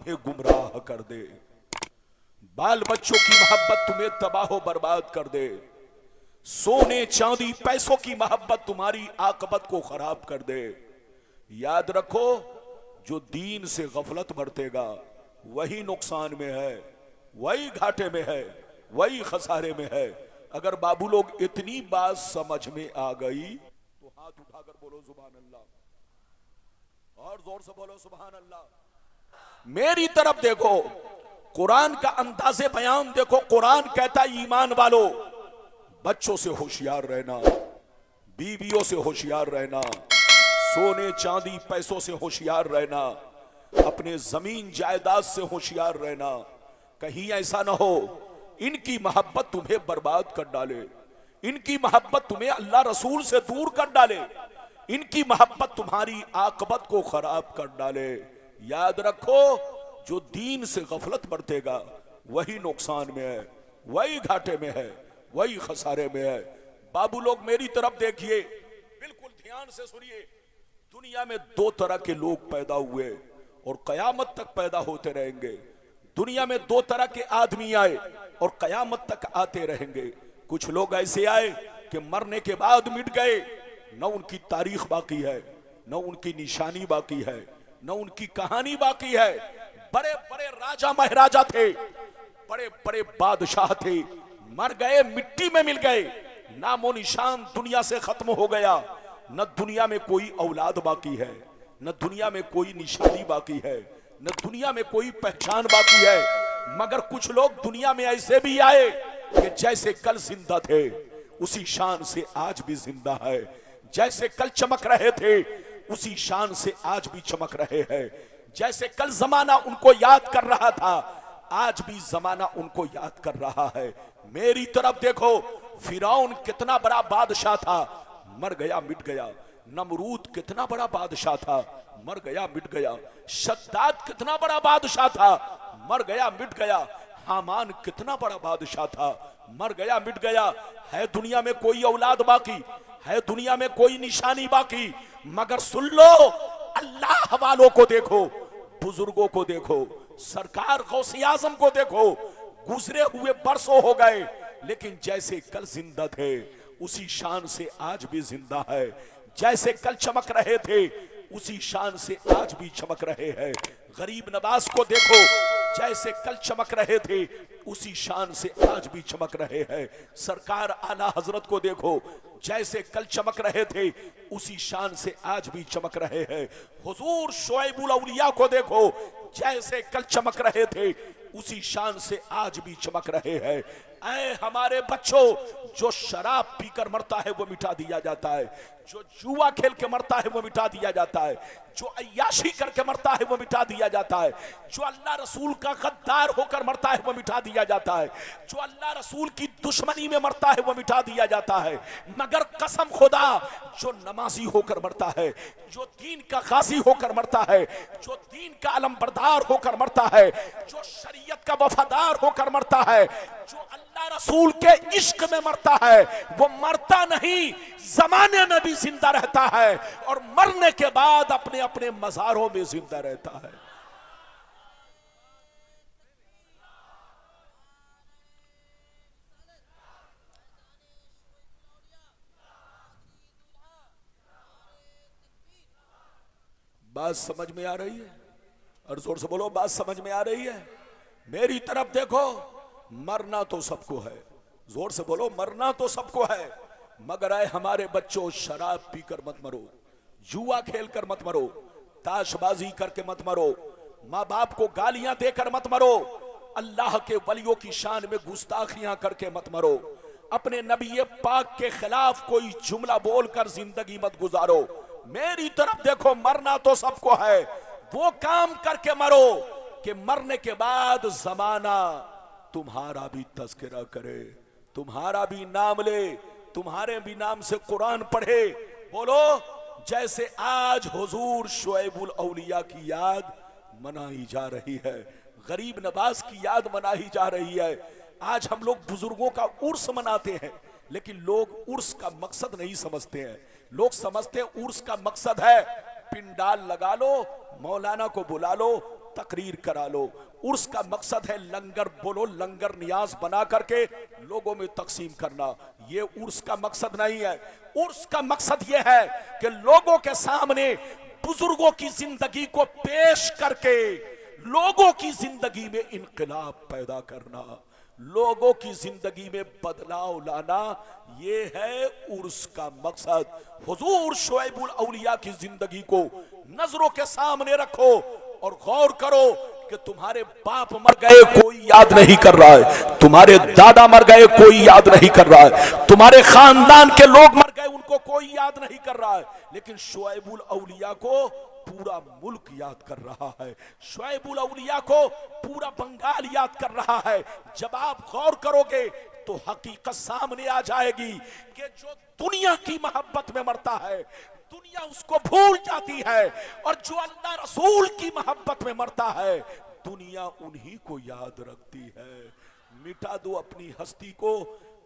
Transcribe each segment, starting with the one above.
तुम्हें गुमराह कर दे, बाल बच्चों की मोहब्बत तुम्हें तबाह बर्बाद कर दे, सोने चांदी पैसों की मोहब्बत तुम्हारी आकबत को खराब कर दे। याद रखो, जो दीन से गफलत बरतेगा वही नुकसान में है, वही घाटे में है, वही खसारे में है। अगर बाबू लोग इतनी बात समझ में आ गई तो हाथ उठाकर बोलो सुभान अल्लाह, और जोर से बोलो सुभान अल्लाह। मेरी तरफ देखो, कुरान का अंदाज़े बयान देखो। कुरान कहता है ईमान वालो, बच्चों से होशियार रहना, बीवियों से होशियार रहना, सोने चांदी पैसों से होशियार रहना, अपने जमीन जायदाद से होशियार रहना। कहीं ऐसा ना हो इनकी मोहब्बत तुम्हें बर्बाद कर डाले, इनकी मोहब्बत तुम्हें अल्लाह रसूल से दूर कर डाले, इनकी मोहब्बत तुम्हारी आकबत को खराब कर डाले। याद रखो, जो दीन से गफलत बरतेगा वही नुकसान में है, वही घाटे में है, वही खसारे में है। बाबू लोग मेरी तरफ देखिए, बिल्कुल ध्यान से सुनिए। दुनिया में दो तरह के लोग पैदा हुए और कयामत तक पैदा होते रहेंगे। दुनिया में दो तरह के आदमी आए और कयामत तक आते रहेंगे। कुछ लोग ऐसे आए कि मरने के बाद मिट गए, न उनकी तारीख बाकी है, न उनकी निशानी बाकी है, न उनकी कहानी बाकी है। बड़े बड़े राजा महाराजा थे, बड़े बड़े बादशाह थे, मर गए, मिट्टी में मिल गए, नामो निशान दुनिया से खत्म हो गया। न दुनिया में कोई औलाद बाकी है, न दुनिया में कोई निशानी बाकी है, न दुनिया में कोई पहचान बाकी है। मगर कुछ लोग दुनिया में ऐसे भी आए कि जैसे कल जिंदा थे उसी शान से आज भी जिंदा है, जैसे कल चमक रहे थे उसी शान से आज भी चमक रहे हैं, जैसे कल जमाना उनको याद कर रहा था आज भी जमाना उनको याद कर रहा है। मेरी तरफ देखो, फिरौन कितना बड़ा बादशाह था, मर गया मिट गया। नमरूद कितना बड़ा बादशाह था, मर गया मिट गया। शद्दाद कितना बड़ा बादशाह था, मर गया मिट गया। हामान कितना बड़ा बादशाह था, मर गया मिट गया। है दुनिया में कोई औलाद बाकी, है दुनिया में कोई निशानी बाकी। मगर सुन लो, अल्लाह वालों को देखो, बुजुर्गों को देखो, सरकार गौसे आजम को देखो, गुजरे हुए बरसों हो गए लेकिन जैसे कल जिंदा थे उसी शान से आज भी जिंदा है, जैसे कल चमक रहे थे उसी शान से आज भी चमक रहे हैं। गरीब नवाज को देखो, जैसे कल चमक रहे थे उसी शान से आज भी चमक रहे हैं। सरकार आला हजरत को देखो, जैसे कल चमक रहे थे उसी शान से आज भी चमक रहे हैं। हुजूर शुएबुल औलिया को देखो, जैसे कल चमक रहे थे उसी शान से आज भी चमक रहे हैं। ऐ हमारे बच्चों, जो शराब पीकर मरता है वो मिटा दिया जाता है, जो जुआ खेल के मरता है वो मिटा दिया जाता है, जो अय्याशी करके मरता है वो मिटा दिया जाता है, जो अल्लाह रसूल का गद्दार होकर मरता है वो मिटा दिया जाता है, जो अल्लाह रसूल की दुश्मनी में मरता है वो मिटा दिया जाता है। मगर कसम खुदा, जो नमाजी होकर मरता है, जो दीन का गाजी होकर मरता है, जो दीन का अलमबरदार होकर मरता है, जो शरीयत का वफादार होकर मरता है, जो अल्लाह रसूल के इश्क में मरता है, वो मरता नहीं, जमाने में भी जिंदा रहता है और मरने के बाद अपने अपने मज़ारों में जिंदा रहता है। बात समझ में आ रही है? और जोर से बोलो, बात समझ में आ रही है? मेरी तरफ देखो, मरना तो सबको है, जोर से बोलो, मरना तो सबको है। मगर आए हमारे बच्चों, शराब पीकर मत मरो, जुआ खेलकर मत मरो, ताशबाजी करके मत मरो, माँ बाप को गालियां देकर मत मरो, अल्लाह के वलियों की शान में गुस्ताखियां करके मत मरो, अपने नबी पाक के खिलाफ कोई जुमला बोलकर जिंदगी मत गुजारो। मेरी तरफ देखो, मरना तो सबको है, वो काम करके मरो कि मरने के बाद जमाना तुम्हारा भी तज़किरा करे, तुम्हारा भी नाम ले, तुम्हारे भी नाम से कुरान पढ़े। बोलो, जैसे आज हुजूर शुएबुल औलिया की याद मनाई जा रही है, गरीब नवाज की याद मनाई जा रही है। आज हम लोग बुजुर्गों का उर्स मनाते हैं, लेकिन लोग उर्स का मकसद नहीं समझते हैं। लोग समझते हैं उर्स का मकसद है पिंडाल लगा लो, मौलाना को बुला लो, तकरीर करा लो। उर्स का मकसद है लंगर बोलो, लंगर नियाज बना करके लोगों में तकसीम करना। ये उर्स का मकसद नहीं है। उर्स का मकसद ये है कि लोगों के सामने बुजुर्गों की जिंदगी को पेश करके लोगों की जिंदगी में इनकलाब पैदा करना, लोगों की जिंदगी में बदलाव लाना, ये है उर्स का मकसद। हुजूर शुएबुल औलिया की जिंदगी को नजरों के सामने रखो और गौर करो कि तुम्हारे बाप मर गए कोई याद नहीं कर रहा है, तुम्हारे दादा मर गए कोई याद नहीं कर रहा है, तुम्हारे खानदान के लोग मर गए उनको कोई याद नहीं कर रहा है, लेकिन शुएबुल औलिया को पूरा मुल्क याद कर रहा है, शुएबुल औलिया को पूरा बंगाल याद कर रहा है। जब आप गौर करोगे तो हकीकत सामने आ जाएगी कि जो दुनिया की मोहब्बत में मरता है दुनिया उसको भूल जाती है, और जो अल्लाह रसूल की मोहब्बत में मरता है दुनिया उन्हीं को याद रखती है। मिटा दो अपनी हस्ती को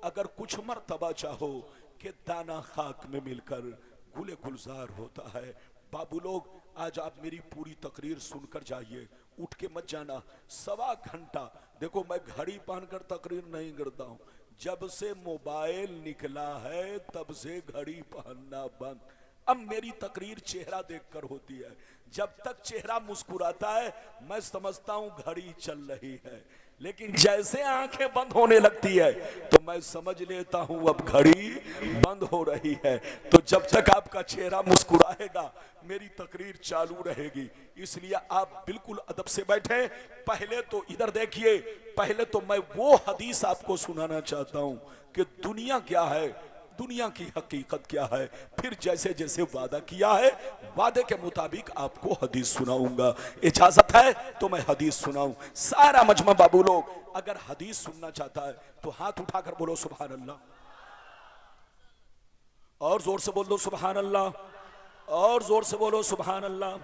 अगर कुछ मर्तबा चाहो कि दाना खाक में मिलकर गुले गुलजार होता है। बाबू लोग, आज आप मेरी पूरी तकरीर सुनकर जाइए, उठ के मत जाना। 1.25 घंटा, देखो मैं घड़ी पहनकर तकरीर नहीं करता हूं, जब से मोबाइल निकला है तब से घड़ी पहनना बंद। अब मेरी तकरीर चेहरा देखकर होती है, जब तक चेहरा मुस्कुराता है मैं समझता हूं घड़ी चल रही है, लेकिन जैसे आंखें बंद होने लगती है तो मैं समझ लेता हूं अब घड़ी बंद हो रही है। तो जब तक आपका चेहरा मुस्कुराएगा मेरी तकरीर चालू रहेगी, इसलिए आप बिल्कुल अदब से बैठे। पहले तो इधर देखिए, पहले तो मैं वो हदीस आपको सुनाना चाहता हूं कि दुनिया क्या है, दुनिया की हकीकत क्या है, फिर जैसे जैसे वादा किया है वादे के मुताबिक आपको हदीस सुनाऊंगा। इजाजत है तो मैं हदीस सुनाऊं। सारा मजमा बाबू लोग अगर हदीस सुनना चाहता है तो हाथ उठाकर बोलो सुभान अल्लाह, और जोर से बोल दो सुभान अल्लाह, और जोर से बोलो सुभान अल्लाह।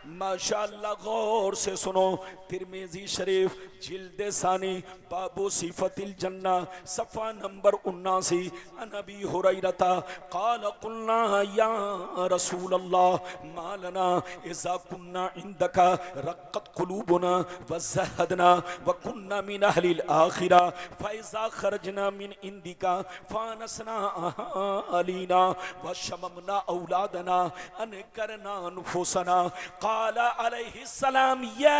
माशाअल्लाह, गौर से सुनो। तिरमिजी शरीफ जिल्द सानी बाबू सिफतिल जन्ना सफ़ा नंबर 79। अनबी हुरैरता क़ाल क़ुलना या रसूल अल्लाह मा लना इज़ा कुन्ना इंदका रक़्क़त क़ुलूबुना व ज़हदना व कुन्ना मिन अहलिल आखिरा फ़इज़ा ख़रजना मिन इंदिका फ़ानसना अलीना व शममना औलादना अनकरना अनफुसना। क़ाला अलैहिस्सलाम या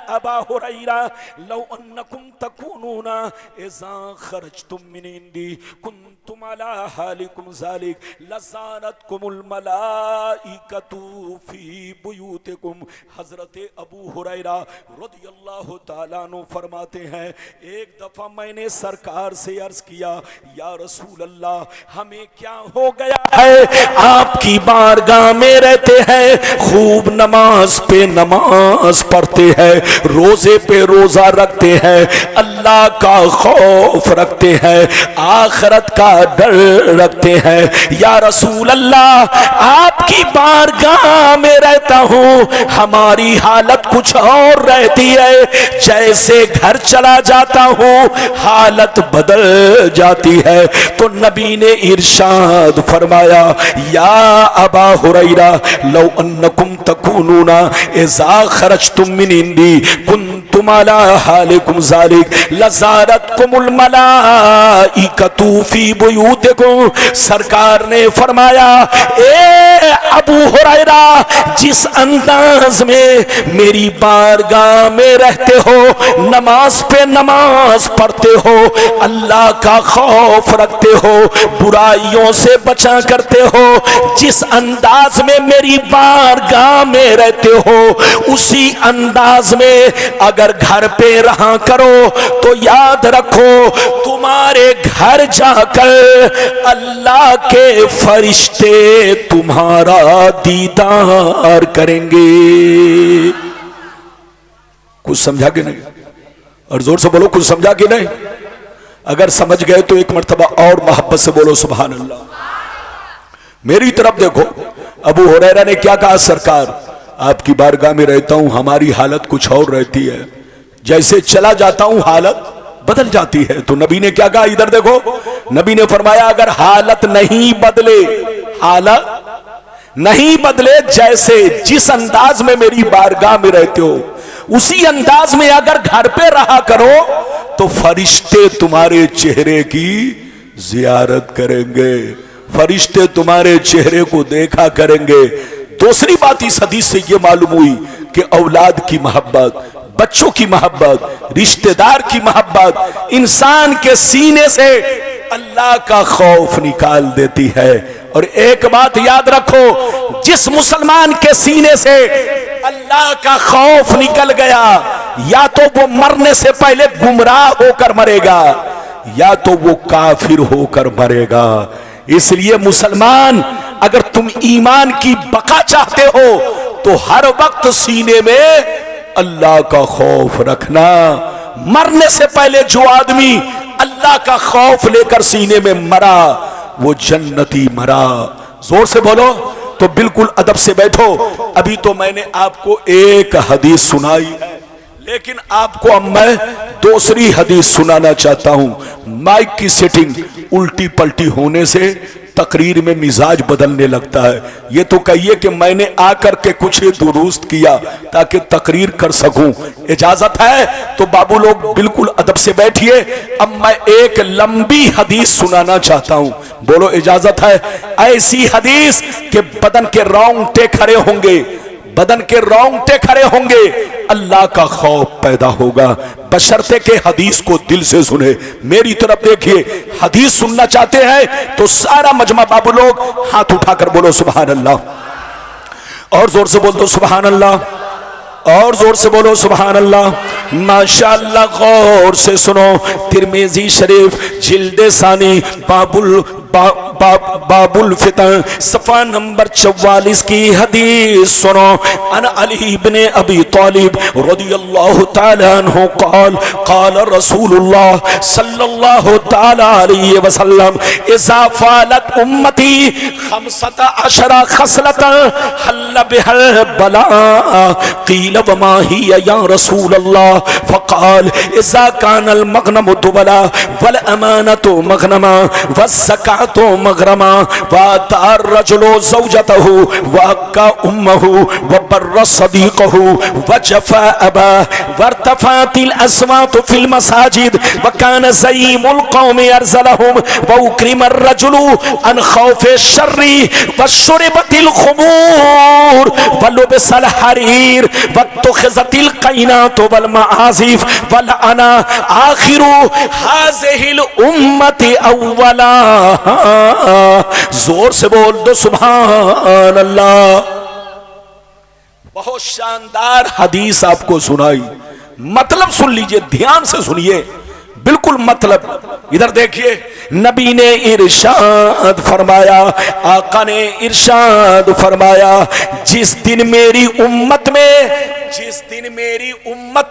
अबा हुरैरा लौ अन्नकुम तकूनूना इज़ा ख़रजतुम मिन इंदी कुन्तुम अला हालिकुम ज़ालिक लज़ारतकुमुल मलाइकतु फ़ी बुयूतिकुम। हज़रत अबू हुरैरा रज़ियल्लाहु ताला अन्हु फरमाते हैं, एक दफ़ा मैंने सरकार से अर्ज़ किया, या रसूल अल्लाह हमें क्या हो गया है, आपकी बारगाह में रहते हैं, खूब नमाज पे नमाज पढ़ते हैं, रोजे पे रोजा रखते हैं, अल्लाह का खौफ रखते हैं, आखिरत का डर रखते हैं। या रसूल अल्लाह आपकी बारगाह में रहता हूँ, हमारी हालत कुछ और रहती है, जैसे घर चला जाता हूँ हालत बदल जाती है। तो नबी ने इरशाद फरमाया, या अबा हुरैरा लौ अन्नकुम तकूनूना इज़ा ख़रजतुम मिन इंदी कुन्तुम अला हालिकुम ज़ालिक लज़ारतकुमुल मलाइकतु फ़ी बुयूतिकुम। सरकार ने फरमाया, ए अबू हुरैरा जिस अंदाज में मेरी बारगाह में रहते हो, नमाज पे नमाज पढ़ते हो, अल्लाह का खौफ रखते हो, बुराइयों से बचा करते हो, जिस अंदाज में मेरी बारगाह में रहते हो उसी अंदाज में अगर घर पे रहा करो तो याद रखो तुम्हारे घर जाकर अल्लाह के फरिश्ते तुम्हारा दीदार करेंगे। कुछ समझा कि नहीं? और जोर से बोलो, कुछ समझा कि नहीं? अगर समझ गए तो एक मर्तबा और मोहब्बत से बोलो सुभान अल्लाह। मेरी तरफ देखो, अबू हुरैरा ने क्या कहा, सरकार आपकी बारगाह में रहता हूं, हमारी हालत कुछ और रहती है, जैसे चला जाता हूं हालत बदल जाती है। तो नबी ने क्या कहा, इधर देखो, नबी ने फरमाया अगर हालत नहीं बदले, हालत नहीं बदले, जैसे जिस अंदाज में मेरी बारगाह में रहते हो उसी अंदाज में अगर घर पे रहा करो तो फरिश्ते तुम्हारे चेहरे की जियारत करेंगे, फरिश्ते तुम्हारे चेहरे को देखा करेंगे। दूसरी बात इस हदीस से यह मालूम हुई कि औलाद की मोहब्बत, बच्चों की मोहब्बत, रिश्तेदार की मोहब्बत इंसान के सीने से अल्लाह का खौफ निकाल देती है। और एक बात याद रखो, जिस मुसलमान के सीने से अल्लाह का खौफ निकल गया, या तो वो मरने से पहले गुमराह होकर मरेगा या तो वो काफिर होकर मरेगा। इसलिए मुसलमान, अगर तुम ईमान की बका चाहते हो तो हर वक्त सीने में अल्लाह का खौफ रखना। मरने से पहले जो आदमी अल्लाह का खौफ लेकर सीने में मरा वो जन्नती मरा। जोर से बोलो तो बिल्कुल अदब से बैठो। अभी तो मैंने आपको एक हदीस सुनाई है, लेकिन आपको अब मैं दूसरी हदीस सुनाना चाहता हूं। माइक की सेटिंग उल्टी पलटी होने से तकरीर में मिजाज बदलने लगता है। ये तो कहिए कि मैंने आकर के कुछ दुरुस्त किया ताकि तकरीर कर सकूं। इजाजत है तो बाबू लोग बिल्कुल अदब से बैठिए। अब मैं एक लंबी हदीस सुनाना चाहता हूं, बोलो इजाजत है? ऐसी हदीस के बदन के रोंगटे खड़े होंगे, बदन के रोंगटे खड़े होंगे, अल्लाह का खौफ पैदा होगा, बशर्ते के हदीस को दिल से सुने। मेरी तरफ देखिए, हदीस सुनना चाहते हैं तो सारा मजमा बाबू लोग हाथ उठाकर बोलो सुभान अल्लाह, और जोर से बोल दो सुभान अल्लाह, और जोर से बोलो सुभान अल्लाह। माशाअल्लाह, गौर से सुनो। तिरमिजी शरीफ जिल्दे सानी बाबुल फितन सफा नंबर 44 की हदीस सुनो। अन अली इब्ने अबी तालिब रदियल्लाहु ताला अन्हु क़ाल क़ाल रसूलुल्लाह सल्लल्लाहु ताला अलैहि वसल्लम इज़ा फ़ालत उम्मती 15 खसलतन हल्ल बिहल बला क़ील वमा हिया या रसूलल्लाह फ़क़ाल इज़ा कानल मग़नमु दुबला वल अमानतु मग़नमा वज़्ज़कातु मग़रमा वअतार रजुलु ज़ौजतहु वअक्का उम्महु वबर्र सदीक़हु वजफ़ा अबा वरतफ़ातिल अस्वातु फिल मसाजिद वकान ज़ईमुल क़ौमि अरज़लहुम वउक्रिमर रजुलु अन ख़ौफ़ि शर्रि वशुरिबतिल ख़ुमूर वलुबिसल हरीर वत्तख़िज़तिल क़ैनातु वल मआज़िफ़ वल अना आखिरु हाज़िहिल उम्मति अव्वला। जोर से बोल दो सुभान अल्लाह। बहुत शानदार हदीस आपको सुनाई, मतलब सुन लीजिए, ध्यान से सुनिए, बिल्कुल मतलब। इधर देखिए, नबी ने इरशाद फरमाया, आका ने इरशाद फरमाया, जिस दिन मेरी उम्मत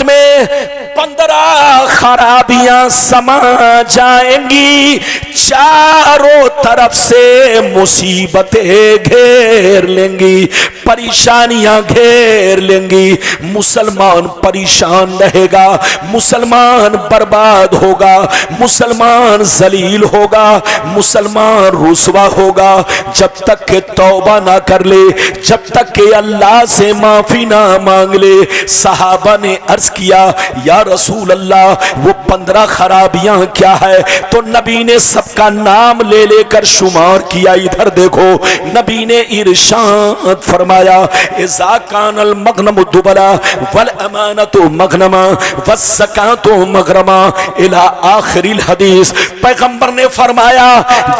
में 15 खराबियां समा जाएंगी, चारों तरफ से मुसीबतें घेर लेंगी, परेशानियां घेर लेंगी, मुसलमान परेशान रहेगा, मुसलमान बर्बाद होगा, मुसलमान जलील होगा, मुसलमान रुसवा होगा, जब तक के तौबा ना कर ले, जब तक के अल्लाह से माफी ना मांग ले। सहाबा ने अर्ज किया, या रसूल अल्लाह, वो 15 खराबियां क्या है? तो नबी ने सबका नाम ले लेकर शुमार किया। इधर देखो, नबी ने इरशाद फरमाया, इज़ा कानल मग़नमु दुबला वल अमानतु मग़नमा वज़्ज़कातु मग़रमा इला आखिरिल हदीस। पैगंबर ने फरमाया,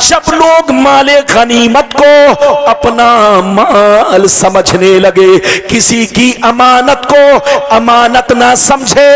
जब लोग माले गनीमत को अपना माल समझने लगे, किसी की अमानत को अमानत ना समझे,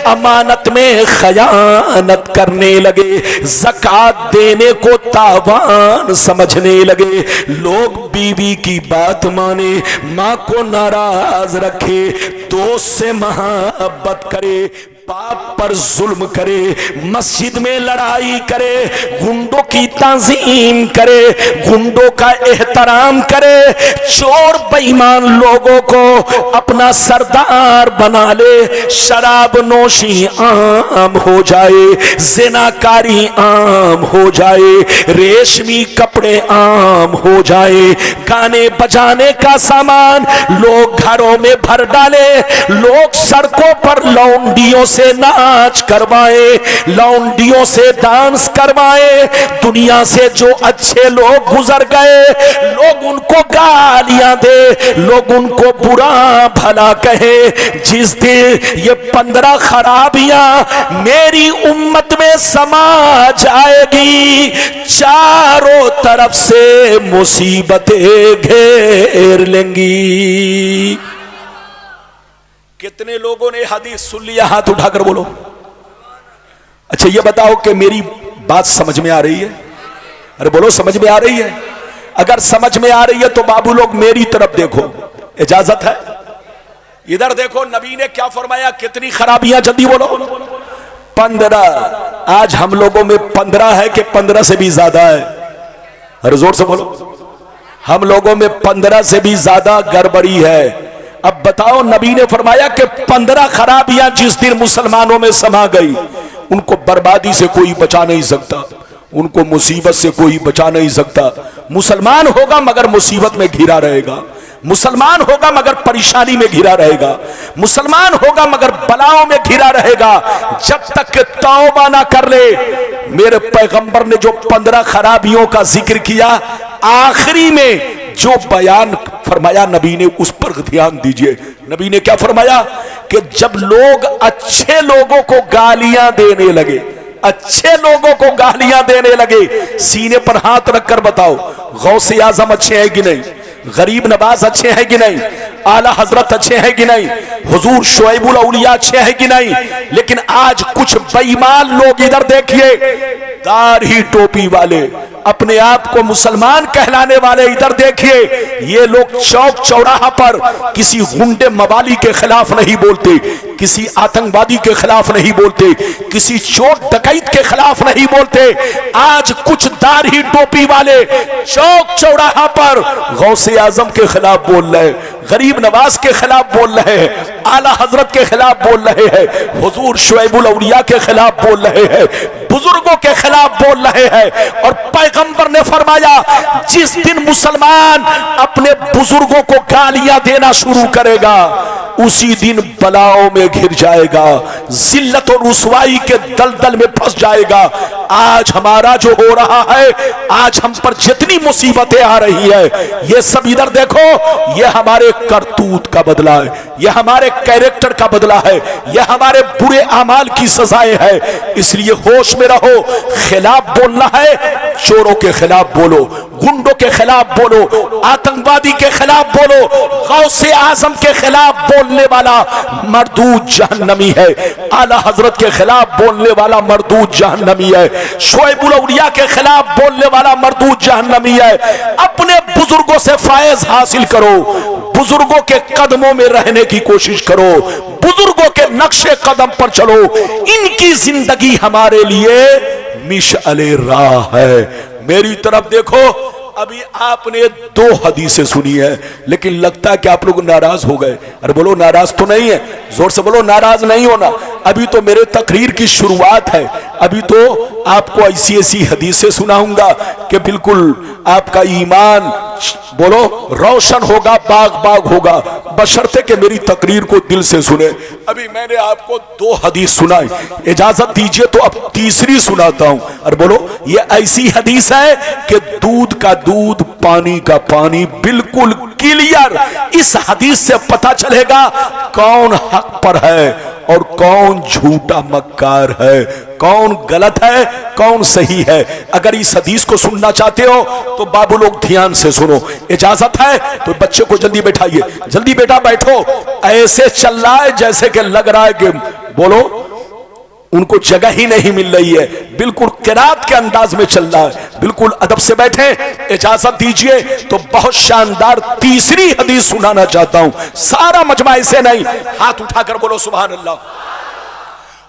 अमानत में खयानत करने लगे, ज़कात देने को तावान समझने लगे, लोग बीवी की बात माने, माँ को नाराज रखे, दोस्त से मोहब्बत करे, बाप पर जुल्म करे, मस्जिद में लड़ाई करे, गुंडों की ताजीम करे, गुंडों का एहतराम करे, चोर बेईमान लोगों को अपना सरदार बना ले, शराब नोशी आम हो जाए, ज़िनाकारी आम हो जाए, रेशमी कपड़े आम हो जाए, गाने बजाने का सामान लोग घरों में भर डाले, लोग सड़कों पर लौंडियों से नाच करवाए, लौंडियों से डांस करवाए, दुनिया से जो अच्छे लोग गुजर गए लोग उनको गालियां दे, लोग उनको बुरा भला कहे। जिस दिन ये 15 खराबियां मेरी उम्मत में समा जाएगी, चारों तरफ से मुसीबतें घेर लेंगी। कितने लोगों ने हदीस सुन लिया? हाथ उठाकर बोलो। अच्छा ये बताओ कि मेरी बात समझ में आ रही है? अरे बोलो समझ में आ रही है? अगर समझ में आ रही है तो बाबू लोग मेरी तरफ देखो, इजाजत है? इधर देखो नबी ने क्या फरमाया, कितनी खराबियां, जल्दी बोलो। 15। आज हम लोगों में 15 है कि 15 से भी ज्यादा है? अरे जोर से बोलो। हम लोगों में 15 से भी ज्यादा गड़बड़ी है। अब बताओ, नबी ने फरमाया कि 15 खराबियां जिस दिन मुसलमानों में समा गई, उनको बर्बादी से कोई बचा नहीं सकता, उनको मुसीबत से कोई बचा नहीं सकता। मुसलमान होगा मगर मुसीबत में घिरा रहेगा, मुसलमान होगा मगर परेशानी में घिरा रहेगा, मुसलमान होगा मगर बलाओं में घिरा रहेगा, जब तक कि तौबा ना कर ले। मेरे पैगंबर ने जो 15 खराबियों का जिक्र किया, आखिरी में जो बयान फरमाया नबी ने, उस पर ध्यान दीजिए। नबी ने क्या फरमाया कि जब लोग अच्छे लोगों को गालियां देने लगे, अच्छे लोगों को गालियां देने लगे, सीने पर हाथ रखकर बताओ, गौसे आजम अच्छे हैं कि नहीं? गरीब नवाज अच्छे हैं कि नहीं? आला हजरत अच्छे हैं कि नहीं? हुजूर शुएबुल औलिया अच्छे हैं कि नहीं? लेकिन आज कुछ बेईमान लोग इधर देखिए, दाढ़ी टोपी वाले, अपने आप को मुसलमान कहलाने वाले इधर देखिए, ये लोग चौक चौराहा पर किसी गुंडे मवाली के खिलाफ नहीं बोलते, किसी आतंकवादी के खिलाफ नहीं बोलते, किसी चोर डकैत के खिलाफ नहीं बोलते। आज कुछ दाढ़ी टोपी वाले चौक चौराहा पर गौसे आजम के खिलाफ बोल रहे हैं, गरीब नवाज के खिलाफ बोल रहे हैं, आला हजरत के खिलाफ बोल रहे हैं, हुजूर शुएबुल औलिया के खिलाफ बोल रहे हैं, बुजुर्गों के खिलाफ बोल रहे हैं। और पैगंबर ने फरमाया, जिस दिन मुसलमान अपने बुजुर्गों को गालियां देना शुरू करेगा, उसी दिन बलाओं में घिर जाएगा, जिल्लत और रुसवाई के दलदल में फंस जाएगा। आज हमारा जो हो रहा है, आज हम पर जितनी मुसीबतें आ रही है, ये सब इधर देखो, ये हमारे करतूत का बदला है, ये हमारे कैरेक्टर का बदला है, ये हमारे बुरे अमाल की सजाएं है। इसलिए होश में रहो, खिलाफ बोलना है, चोरों के खिलाफ बोलो, गुंडों के खिलाफ बोलो, आतंकवादी के खिलाफ बोलो, गौसे आजम के खिलाफ बोलने वाला मरदूद जहन्नमी है, आला हजरत के खिलाफ बोलने वाला मरदूद जहन्नमी है, शुएबुल औलिया के खिलाफ बोलने वाला मरदूद जहन्नमी है। अपने बुजुर्गों से फायज हासिल करो, बुजुर्गों के कदमों में रहने की कोशिश करो, बुजुर्गों के नक्शे कदम पर चलो। इनकी जिंदगी हमारे लिए मिशअले राह है। मेरी तरफ देखो, अभी आपने 2 हदीसें सुनी है, लेकिन लगता है कि आप लोग नाराज हो गए। अरे बोलो नाराज तो नहीं है? जोर से बोलो, नाराज नहीं होना। अभी तो मेरे तकरीर की शुरुआत है, अभी तो आपको ऐसी ऐसी हदीसें सुनाऊंगा कि बिल्कुल आपका ईमान बोलो रोशन होगा, बाग बाग होगा, बशर्ते कि मेरी तकरीर को दिल से सुने। अभी मैंने आपको 2 हदीस सुनाई, इजाजत दीजिए तो अब तीसरी सुनाता हूं। और बोलो, ये ऐसी हदीस है कि दूध का दूध, पानी का पानी, बिल्कुल क्लियर। इस हदीस से पता चलेगा कौन हक पर है और कौन झूठा मक्कार है, कौन गलत है, कौन सही है। अगर इस हदीस को सुनना चाहते हो तो बाबू लोग ध्यान से सुनो, इजाजत है तो बच्चे को जल्दी बैठाइए, जल्दी बेटा बैठो। ऐसे चल रहा है जैसे कि लग रहा है कि बोलो उनको जगह ही नहीं मिल रही है, बिल्कुल किरात के अंदाज में चल रहा है। बिल्कुल अदब से बैठे, इजाजत दीजिए तो बहुत शानदार तीसरी हदीस सुनाना चाहता हूं। सारा मजमा ऐसे नहीं, हाथ उठाकर बोलो सुभान अल्लाह।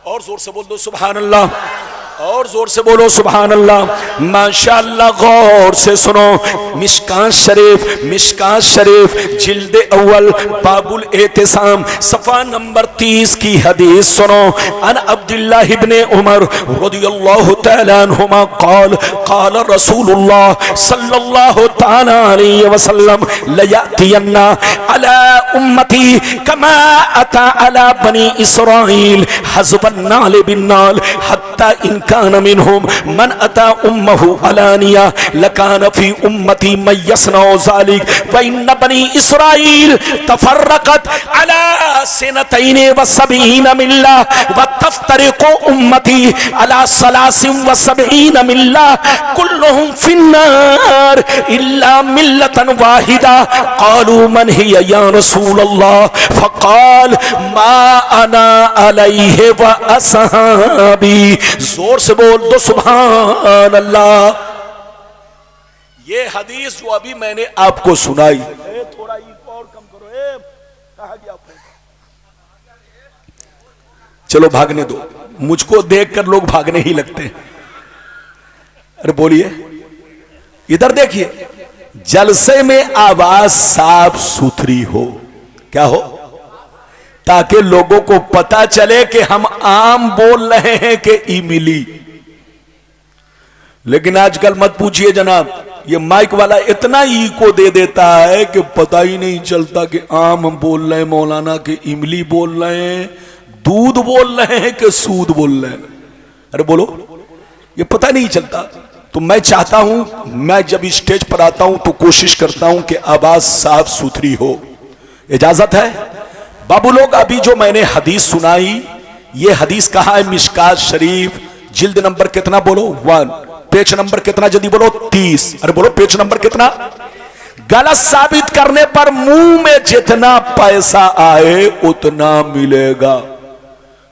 और जोर से बोल दो सुभान अल्लाह, और जोर से बोलो सुभान अल्लाह। माशाअल्लाह, गौर से सुनो। मिशकात शरीफ जिल्द अव्वल बाबुल एहतिसाम सफा नंबर 30 की हदीस सुनो। अन अब्दुल्लाह इब्ने उमर रदियल्लाहु तआला अन्हुमा क़ाल क़ाल रसूलुल्लाह सल्लल्लाहु तआला अलैहि वसल्लम लयअतियन्ना अला उम्मती कमा अता अला बनी इसराइल हज़बन नाल बिन नाल हत्ता इन कान मिनहुम मन अता उम्महु अलानिया लकान फी उम्मती मन यसनउ ज़ालिक व इन बनी इसराइल तफर्रकत अला सनतैन व सबईन मिल्ला व तफ्तरिकु उम्मती अला सलासिन व सबईन मिल्ला कुल्लुहुम फिन्नार इल्ला मिल्लतन वाहिदा क़ालू मन हिया या रसूलल्लाह फ़क़ाल मा अना अलैहि व असहाबी। जोर से बोल दो सुभान अल्लाह। ये हदीस जो अभी मैंने आपको सुनाई, थोड़ा और कम करो, कहा गया आपको? चलो भागने दो, मुझको देखकर लोग भागने ही लगते हैं। अरे बोलिए, इधर देखिए। जलसे में आवाज साफ सुथरी हो, क्या हो? ताकि लोगों को पता चले कि हम आम बोल रहे हैं कि इमली। लेकिन आजकल मत पूछिए जनाब, ये माइक वाला इतना इको दे देता है कि पता ही नहीं चलता कि आम हम बोल रहे हैं मौलाना, कि इमली बोल रहे हैं, दूध बोल रहे हैं कि सूद बोल रहे हैं। अरे बोलो, ये पता नहीं चलता। तो मैं चाहता हूं, मैं जब स्टेज पर आता हूं तो कोशिश करता हूं कि आवाज साफ सुथरी हो। इजाजत है बाबू लोग? अभी जो मैंने हदीस सुनाई, ये हदीस कहा है मिशकात शरीफ, जिल्द नंबर कितना बोलो? 1, पेज नंबर कितना जल्दी बोलो? 30। अरे बोलो पेज नंबर कितना? गलत साबित करने पर मुंह में जितना पैसा आए उतना मिलेगा,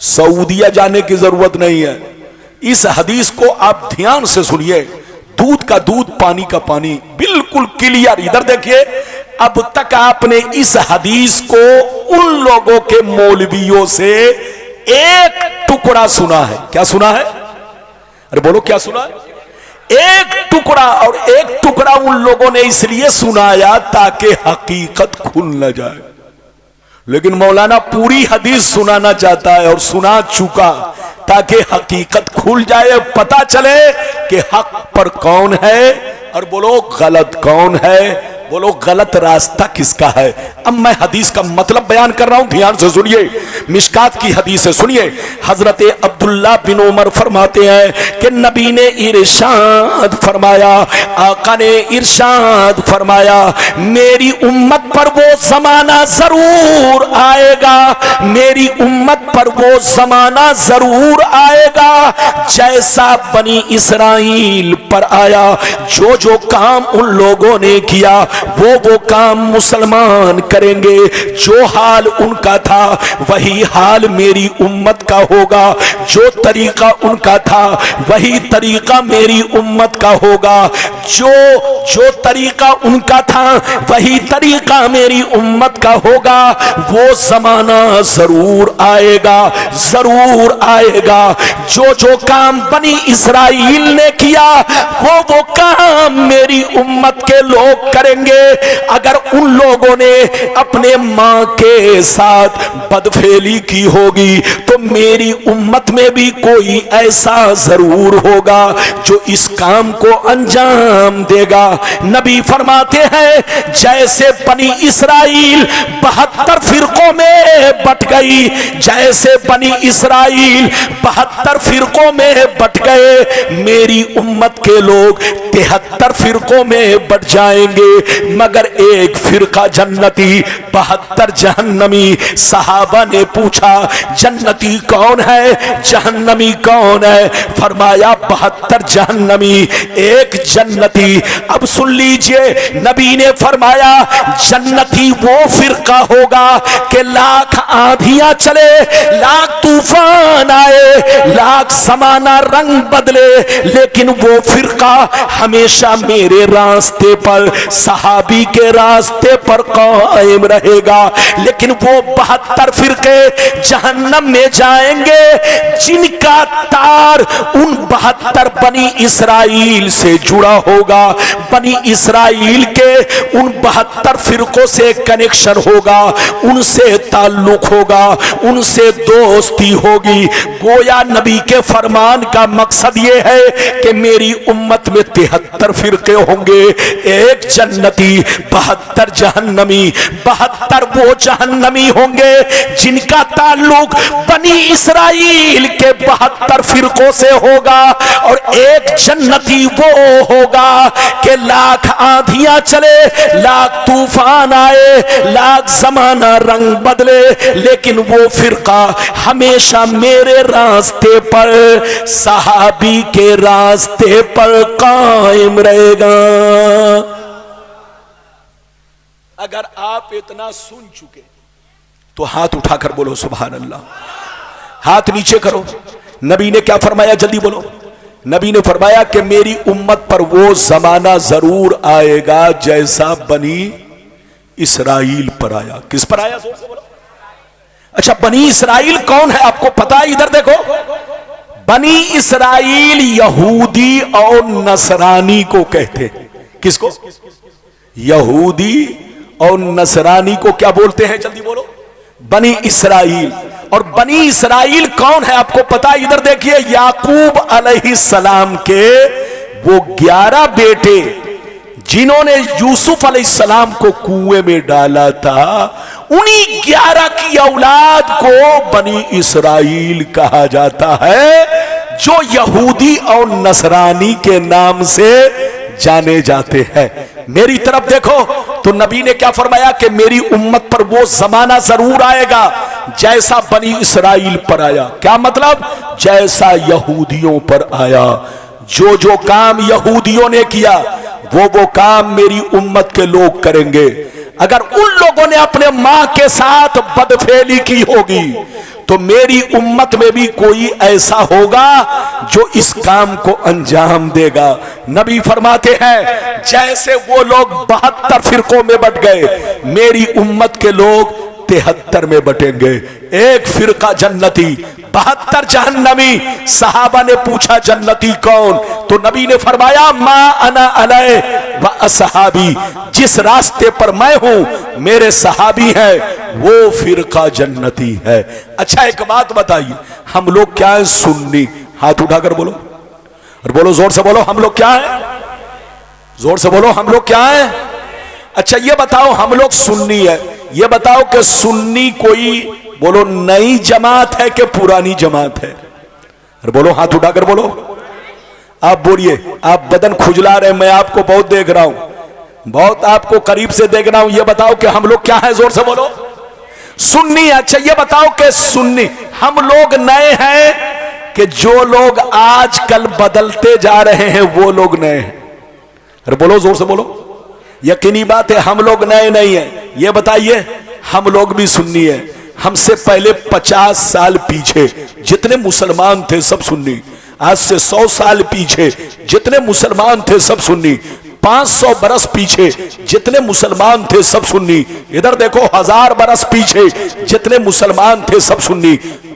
सऊदिया जाने की जरूरत नहीं है। इस हदीस को आप ध्यान से सुनिए। दूध का दूध, पानी का पानी, बिल्कुल क्लियर। इधर देखिए, अब तक आपने इस हदीस को उन लोगों के मौलवियों से एक टुकड़ा सुना है। क्या सुना है? अरे बोलो क्या सुना है? एक टुकड़ा। और एक टुकड़ा उन लोगों ने इसलिए सुनाया ताकि हकीकत खुल न जाए। लेकिन मौलाना पूरी हदीस सुनाना चाहता है और सुना चुका, ताकि हकीकत खुल जाए, पता चले कि हक पर कौन है और बोलो गलत कौन है, बोलो गलत रास्ता किसका है। अब मैं हदीस का मतलब बयान कर रहा हूं, ध्यान से सुनिए। मिशकात की हदीस है, सुनिए। हजरत अब्दुल्ला बिन उमर फरमाते हैं कि नबी ने इरशाद फरमाया, आका ने इरशाद फरमाया, मेरी उम्मत पर वो जमाना जरूर आएगा, मेरी उम्मत पर वो जमाना जरूर आएगा जैसा बनी इसराइल पर आया। जो जो काम उन लोगों ने किया वो काम मुसलमान करेंगे। जो हाल उनका था वही हाल मेरी उम्मत का होगा, जो तरीका उनका था वही तरीका मेरी उम्मत का होगा, जो तरीका उनका था वही तरीका मेरी उम्मत का होगा। वो जमाना जरूर आएगा, जरूर आएगा। जो जो काम बनी इसराइल ने किया वो काम मेरी उम्मत के लोग करेंगे। अगर उन लोगों ने अपने मां के साथ बदफेली की होगी तो मेरी उम्मत में भी कोई ऐसा जरूर होगा जो इस काम को अंजाम देगा। नबी फरमाते हैं जैसे बनी इसराइल 72 फिरकों में बट गई, जैसे बनी इसराइल 72 फिरकों में बट गए, मेरी उम्मत के लोग 73 फिरकों में बट जाएंगे, मगर एक फिरका जन्नती, 72 जहन्नमी। सहाबा ने पूछा जन्नती कौन है, जहन्नमी कौन है? फरमाया 72 जहन्नमी, एक जन्नती। अब सुन लीजिए, नबी ने फरमाया जन्नती वो फिरका होगा कि लाख आंधियां चले, लाख तूफान आए, लाख जमाना रंग बदले, लेकिन वो फिरका हमेशा मेरे रास्ते पर, सहाबी के रास्ते पर कायम रहेगा। लेकिन वो 72 फिरके जहन्नम में जाएंगे जिनका तार उन 72 बनी इसराइल से जुड़ा होगा। बनी इसराइल के उन 72 फिरकों से कनेक्शन होगा, उनसे ताल्लुक होगा, उनसे दोस्ती होगी। गोया नबी के फरमान का मकसद यह है कि मेरी उम्मत में 73 फिरके होंगे, एक जन्नती 72 जहन्नमी। 72 वो जहन्नमी होंगे जिनका ताल्लुक बनी इसराइल के 72 फिरकों से होगा, और एक जन्नती वो होगा कि लाख आंधियां चले, लाख तूफान आए, लाख जमाना रंग बदले, लेकिन वो फिरका हमेशा मेरे रास्ते पर, सहाबी के रास्ते पर कायम रहेगा। अगर आप इतना सुन चुके तो हाथ उठाकर बोलो सुभान अल्लाह। हाथ नीचे करो। नबी ने क्या फरमाया, जल्दी बोलो। नबी ने फरमाया कि मेरी उम्मत पर वो जमाना जरूर आएगा जैसा बनी इसराइल पर आया। किस पर आया, जोर से बोलो। अच्छा, बनी इसराइल कौन है आपको पता है? इधर देखो, बनी इसराइल यहूदी और नसरानी को कहते हैं। किसको? यहूदी और नसरानी को क्या बोलते हैं, जल्दी बोलो। बनी इसराइल। और बनी इसराइल कौन है आपको पता है? इधर देखिए, याकूब अलैहिस्सलाम के वो 11 बेटे जिन्होंने यूसुफ अलैहिस्सलाम को कुएं में डाला था, उन्हीं 11 की औलाद को बनी इसराइल कहा जाता है, जो यहूदी और नसरानी के नाम से जाने जाते हैं। मेरी तरफ देखो तो नबी ने क्या फरमाया कि मेरी उम्मत पर वो जमाना जरूर आएगा जैसा बनी इसराइल पर आया। क्या मतलब? जैसा यहूदियों पर आया। जो जो काम यहूदियों ने किया वो काम मेरी उम्मत के लोग करेंगे। अगर उन लोगों ने अपने मां के साथ बदफेली की होगी तो मेरी उम्मत में भी कोई ऐसा होगा जो इस काम को अंजाम देगा। नबी फरमाते हैं जैसे वो लोग 72 फिरकों में बट गए, मेरी उम्मत के लोग 73 में बटेंगे। एक फिरका जन्नती, 72 जहन्नमी। सहाबा ने पूछा जन्नती कौन? तो नबी ने फरमाया मा अना अलैहि व असहाबी, जिस रास्ते पर मैं हूं मेरे सहाबी हैं, वो फिरका जन्नती है। अच्छा, एक बात बताइए, हम लोग क्या है? सुन्नी। हाथ उठाकर बोलो, और बोलो जोर से बोलो, हम लोग क्या है? जोर से बोलो, हम लोग क्या है? अच्छा, ये बताओ, हम लोग सुन्नी है। ये बताओ कि सुन्नी कोई बोलो नई जमात है कि पुरानी जमात है? और बोलो, हाथ उठाकर बोलो। आप बोलिए, आप बदन खुजला रहे, मैं आपको बहुत देख रहा हूं, बहुत आपको करीब से देख रहा हूं। ये बताओ कि हम लोग क्या है? जोर से बोलो, सुन्नी। अच्छा, ये बताओ कि सुन्नी हम लोग नए हैं कि जो लोग आजकल बदलते जा रहे हैं वो लोग नए हैं? अरे बोलो, जोर से बोलो। यकीनी बात है हम लोग नए नहीं हैं। ये बताइए, हम लोग भी सुन्नी है। हमसे पहले 50 साल पीछे जितने मुसलमान थे सब सुन्नी। आज से 100 साल पीछे जितने मुसलमान थे सब सुन्नी। 500 बरस पीछे जितने मुसलमान थे सब सुन्नी। इधर देखो, 1000 बरस पीछे जितने मुसलमान थे सब सुन्नी।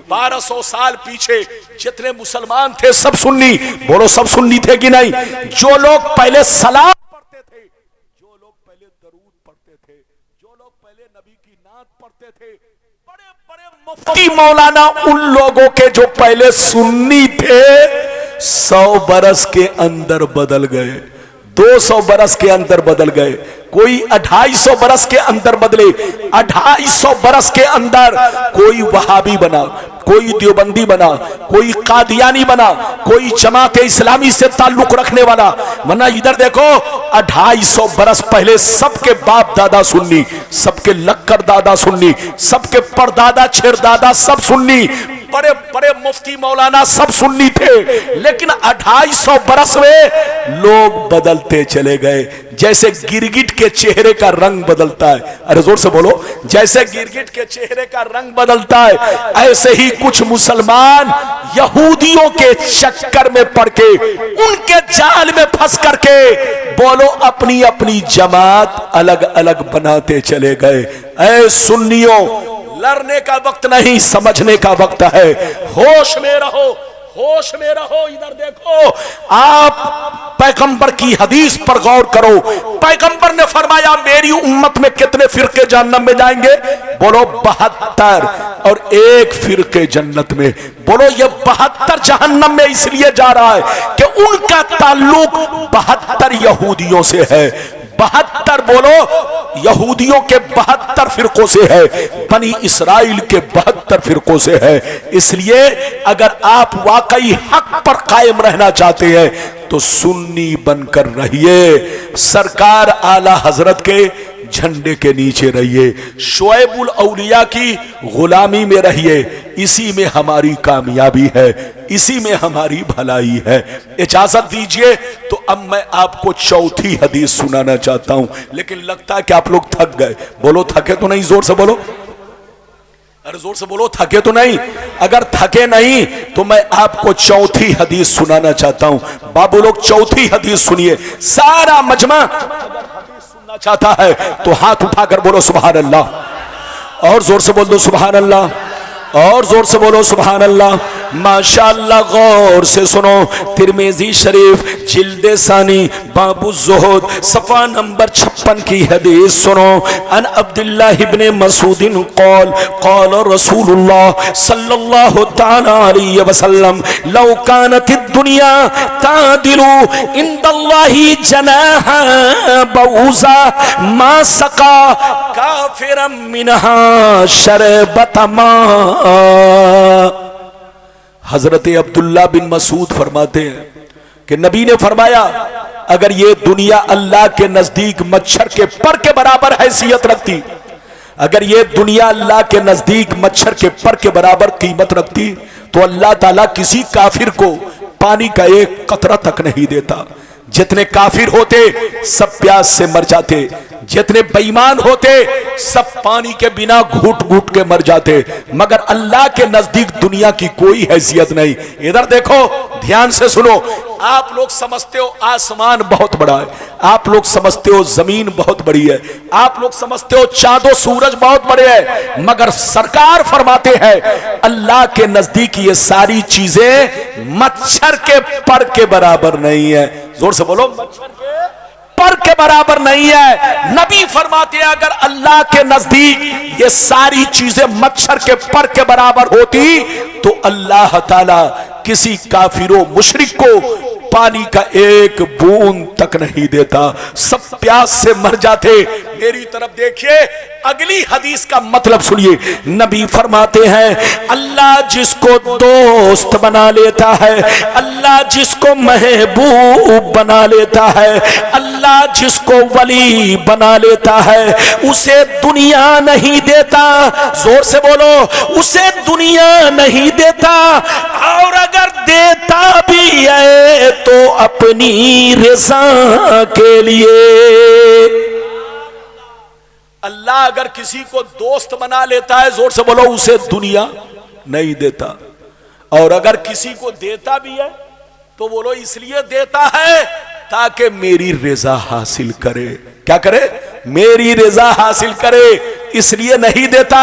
1200 साल पीछे जितने मुसलमान थे सब सुन्नी। बोलो, सब सुन्नी थे कि नहीं? जो लोग पहले सलाम पढ़ते थे, जो लोग पहले दरूद पढ़ते थे, जो लोग पहले नबी की नात पढ़ते थे, बड़े बड़े मुफ्ती मौलाना, उन लोगों के जो पहले सुन्नी थे 100 बरस के अंदर बदल गए, 200 बरस के अंदर बदल गए, कोई 250 बरस के अंदर बदले। 250 बरस के अंदर कोई वहाबी बना, कोई देवबंदी बना, कोई कादियानी बना, कोई जमात इस्लामी से ताल्लुक रखने वाला। वरना इधर देखो, 250 बरस पहले सबके बाप दादा सुन्नी, सबके लक्कर दादा सुन्नी, सबके परदादा छेड़दादा सब सुन्नी। बड़े बड़े मुफ्ती मौलाना सब सुन्नी थे, लेकिन 250 बरस में लोग बदलते चले गए। जैसे गिरगिट के चेहरे का रंग बदलता है, अरे जोर से बोलो, जैसे गिरगिट के चेहरे का रंग बदलता है, ऐसे ही कुछ मुसलमान यहूदियों के चक्कर में पड़ के, उनके जाल में फंस करके बोलो अपनी अपनी जमात अलग अलग बनाते चले गए। ऐ सुन्नियों, लड़ने का वक्त नहीं, समझने का वक्त है। होश में रहो, होश में रहो। इधर देखो, आप पैगंबर की हदीस पर गौर करो। पैगंबर ने फरमाया मेरी उम्मत में कितने फिरके जन्नत में जाएंगे? बोलो 72, और एक फिरके जन्नत में। बोलो ये 72 जहन्नम में इसलिए जा रहा है कि उनका ताल्लुक 72 यहूदियों से है। 72 बोलो यहूदियों के 72 फिरकों से है, बनी इसराइल के 72 फिरकों से है। इसलिए अगर आप वाकई हक पर कायम रहना चाहते हैं तो सुन्नी बनकर रहिए, सरकार आला हजरत के झंडे के नीचे रहिए, शोएबुल औलिया की गुलामी में रहिए। इसी में हमारी कामयाबी है, इसी में हमारी भलाई है। इजाजत दीजिए तो अब मैं आपको चौथी हदीस सुनाना चाहता हूं, लेकिन लगता है कि आप लोग थक गए। बोलो थके तो नहीं? जोर से बोलो, अरे जोर से बोलो, थके तो नहीं? अगर थके नहीं तो मैं आपको चौथी हदीस सुनाना चाहता हूं। बाबू लोग चौथी हदीस सुनिए, सारा मजमा सुनना चाहता है तो हाथ उठाकर बोलो सुभान अल्लाह, और जोर से बोल दो सुभान अल्लाह, और जोर से बोलो सुभान अल्लाह। माशाअल्लाह, गौर से सुनो, तिरमिज़ी शरीफ जिल्दे सानी बाबू ज़ुहद सफ़ा नंबर 56 की हदीस सुनो। अन अब्दुल्लाह इब्ने मसूदिन क़ाल क़ाल रसूलुल्लाह सल्लल्लाहु तआला अलैहि वसल्लम लौ कानतिद दुनिया तादिलु इंदल्लाहि जनाहा बऊज़ा मा सक़ा काफ़िरम मिनहा शरबत मा। हजरत अब्दुल्ला बिन मसूद फरमाते हैं कि नबी ने फरमाया अगर ये दुनिया अल्लाह के नजदीक मच्छर के पर के बराबर हैसियत रखती, अगर ये दुनिया अल्लाह के नजदीक मच्छर के पर के बराबर कीमत रखती तो अल्लाह ताला किसी काफिर को पानी का एक कतरा तक नहीं देता। जितने काफिर होते सब प्यास से मर जाते, जितने बेईमान होते सब पानी के बिना घुट घुट के मर जाते, मगर अल्लाह के नजदीक दुनिया की कोई हैसियत नहीं। इधर देखो, ध्यान से सुनो। आप लोग समझते हो आसमान बहुत बड़ा है, आप लोग समझते हो जमीन बहुत बड़ी है, आप लोग समझते हो चांदो सूरज बहुत बड़े हैं, मगर सरकार फरमाते हैं अल्लाह के नजदीक ये सारी चीजें मच्छर के पर के बराबर नहीं है। जोर से बोलो, मच्छर के पर के बराबर नहीं है। नबी फरमाते हैं अगर अल्लाह के नजदीक ये सारी चीजें मच्छर के पर के बराबर होती तो अल्लाह ताला किसी काफिरों मुशरिक को पानी का एक बूंद तक नहीं देता, सब प्यास से मर जाते। मेरी तरफ देखिए, अगली हदीस का मतलब सुनिए। नबी फरमाते हैं अल्लाह जिसको दोस्त बना लेता है, अल्लाह जिसको महबूब बना लेता है, अल्लाह जिसको वली बना लेता है, उसे दुनिया नहीं देता। जोर से बोलो, उसे दुनिया नहीं देता, और अगर देता भी है तो अपनी रज़ा के लिए। अल्लाह अगर किसी को दोस्त बना लेता है, जोर से बोलो, उसे दुनिया नहीं देता, और अगर किसी को देता भी है तो बोलो इसलिए देता है ताकि मेरी रज़ा हासिल करे। क्या करे? मेरी रज़ा हासिल करे। इसलिए नहीं देता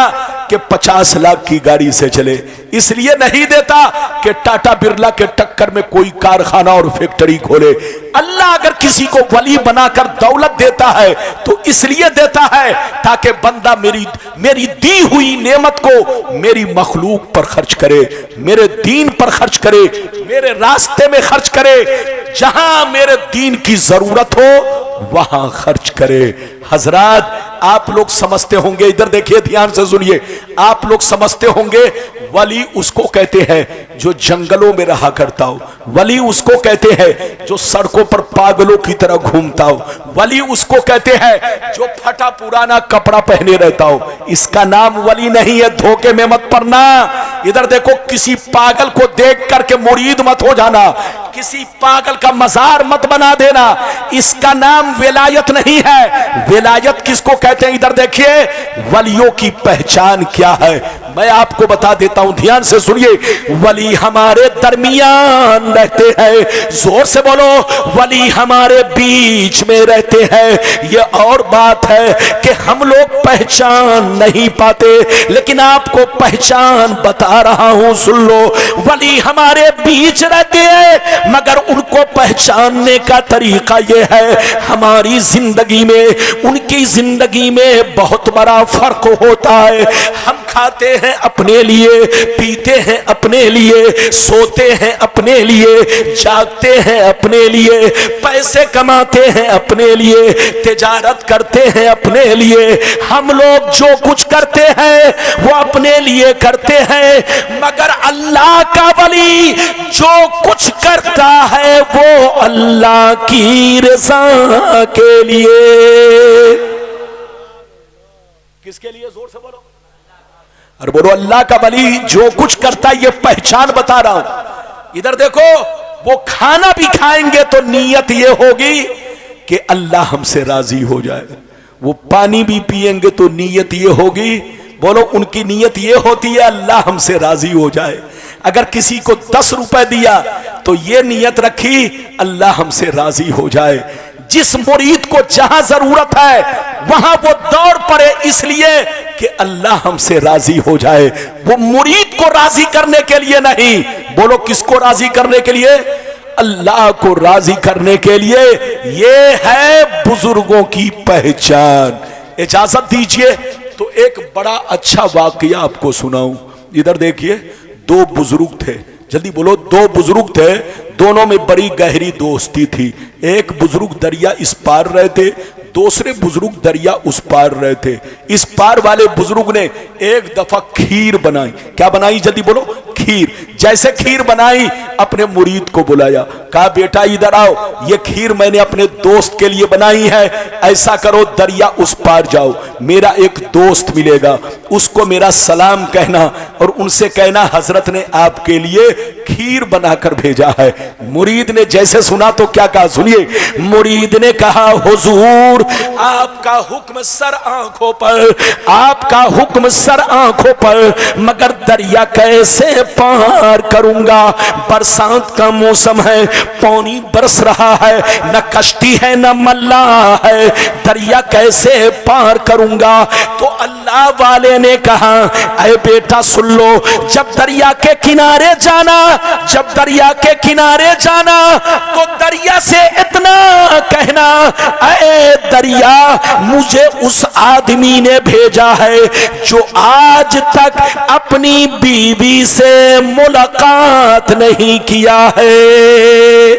कि 50 लाख की गाड़ी से चले, इसलिए नहीं देता कि टाटा बिरला के टक्कर में कोई कारखाना और फैक्ट्री खोले। अल्लाह अगर किसी को वली बनाकर दौलत देता है तो इसलिए देता है ताकि बंदा मेरी दी हुई नेमत को मेरी मखलूक पर खर्च करे, मेरे दीन पर खर्च करे, मेरे रास्ते में खर्च करे, जहां मेरे दीन की जरूरत हो वहां खर्च करे। हजरात आप लोग समझते होंगे, इधर देखिए ध्यान से सुनिए, आप लोग समझते होंगे वली उसको कहते हैं जो जंगलों में रहा करता हो, वली उसको कहते हैं जो सड़कों पर पागलों की तरह घूमता हो, वली उसको कहते हैं जो फटा पुराना कपड़ा पहने रहता हो। इसका नाम वली नहीं है, धोखे में मत पड़ना। इधर देखो, किसी पागल को देख करके मुरीद मत हो जाना, किसी पागल का मजार मत बना देना, इसका नाम विलायत नहीं है। विलायत किसको कहते हैं? इधर देखिए, वलियों की पहचान क्या है मैं आपको बता देता हूं, ध्यान से सुनिए। वली हमारे दरमियान रहते हैं, जोर से बोलो, वली हमारे बीच में रहते हैं। ये और बात है कि हम लोग पहचान नहीं पाते, लेकिन आपको पहचान बता रहा हूं, सुन लो। वली हमारे बीच रहते हैं, मगर उनको पहचानने का तरीका यह है, हमारी जिंदगी में उनकी जिंदगी में बहुत बड़ा फर्क होता है। हम खाते हैं अपने लिए, पीते हैं अपने लिए, सोते हैं अपने लिए, जागते हैं अपने लिए, पैसे कमाते हैं अपने लिए, तिजारत करते हैं अपने लिए। हम लोग जो कुछ करते हैं वो अपने लिए करते हैं, मगर अल्लाह का वली जो कुछ करता है वो अल्लाह की रज़ा के लिए। किसके लिए? जोर से बोलो, और बोलो, अल्लाह का वली जो कुछ करता है, ये पहचान बता रहा हूं। इधर देखो, वो खाना भी खाएंगे तो नीयत ये होगी कि अल्लाह हमसे राजी हो जाए, वो पानी भी पिएंगे तो नीयत ये होगी, बोलो, उनकी नीयत ये होती है अल्लाह हमसे राजी हो जाए। अगर किसी को 10 रुपए दिया तो ये नीयत रखी अल्लाह हमसे राजी हो जाए। जिस मुरीद को जहां जरूरत है वहां वो दौड़ पड़े, इसलिए कि अल्लाह हमसे राजी हो जाए। वो मुरीद को राजी करने के लिए नहीं, बोलो किसको राजी करने के लिए? अल्लाह को राजी करने के लिए। ये है बुजुर्गों की पहचान। इजाजत दीजिए तो एक बड़ा अच्छा वाकया आपको सुनाऊं। इधर देखिए, 2 बुजुर्ग थे, जल्दी बोलो, 2 बुजुर्ग थे, दोनों में बड़ी गहरी दोस्ती थी। एक बुजुर्ग दरिया इस पार रहे थे, दूसरे बुजुर्ग दरिया उस पार रहे थे। इस पार वाले बुजुर्ग ने एक दफा खीर बनाई। क्या बनाई? जल्दी बोलो, खीर। जैसे खीर बनाई, अपने मुरीद को बुलाया, कहा बेटा इधर आओ, ये खीर मैंने अपने दोस्त के लिए बनाई है, ऐसा करो दरिया उस पार जाओ, मेरा एक दोस्त मिलेगा, उसको मेरा सलाम कहना और उनसे कहना हजरत ने आपके लिए खीर बनाकर भेजा है। मुरीद ने जैसे सुना तो क्या कहा, सुनिए। मुरीद ने कहा, हुजूर आपका हुक्म सर आंखों पर, आपका हुक्म सर आंखों पर, मगर दरिया कैसे पार करूंगा? बरसात का मौसम है, पानी बरस रहा है, न कश्ती है न मल्ला है, दरिया कैसे पार करूंगा? तो अल्लाह वाले ने कहा, अरे बेटा सुन लो, जब दरिया के किनारे जाना, जब दरिया के किनारे जाना तो दरिया से इतना कहना, अरे दरिया मुझे उस आदमी ने भेजा है जो आज तक अपनी बीवी से मुलाकात नहीं किया है।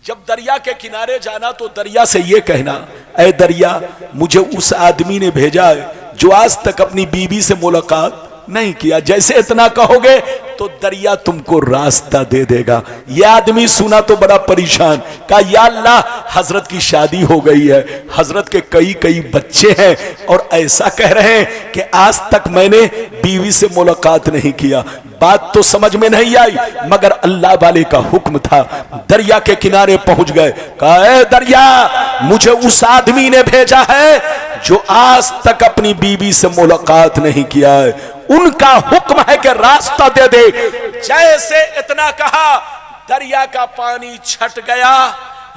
जब दरिया के किनारे जाना तो दरिया से ये कहना, ऐ दरिया मुझे उस आदमी ने भेजा है जो आज तक अपनी बीवी से मुलाकात नहीं किया। जैसे इतना कहोगे तो दरिया तुमको रास्ता दे देगा। यह आदमी सुना तो बड़ा परेशान, कहा या अल्लाह हजरत की शादी हो गई है, हजरत के कई बच्चे हैं और ऐसा कह रहे हैं कि आज तक मैंने बीवी से मुलाकात नहीं किया। बात तो समझ में नहीं आई, मगर अल्लाह वाले का हुक्म था। दरिया के किनारे पहुंच गए, कहा ए दरिया मुझे उस आदमी ने भेजा है जो आज तक अपनी बीवी से मुलाकात नहीं किया है, उनका हुक्म है कि रास्ता दे दे। जैसे इतना कहा, दरिया का पानी छट गया,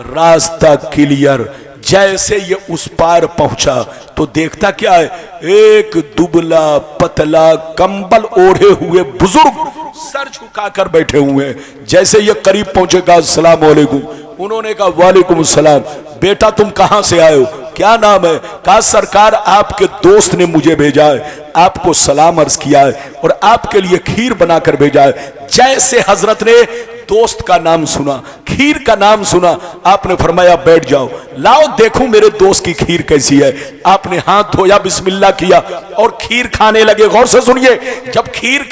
रास्ता क्लियर। जैसे ये उस पार पहुंचा तो देखता क्या है, एक दुबला पतला कंबल ओढ़े हुए बुजुर्ग सर झुकाकर बैठे हुए हैं। जैसे ये करीब पहुंचेगा, अस्सलाम वालेकुम, उन्होंने कहा वालेकुम सलाम। बेटा तुम कहां से आए हो, क्या नाम है? कहा सरकार आपके दोस्त ने मुझे भेजा है, आपको सलाम अर्ज किया है और आपके लिए खीर बनाकर भेजा है। जैसे हजरत ने दोस्त का नाम सुना, खीर का नाम सुना, आपने फरमाया बैठ जाओ, लाओ देखूं मेरे दोस्त की खीर कैसी है। आपने हाथ धोया, बिस्मिल्लाह किया और खीर खाने लगे। गौर से सुनिए, जब खीर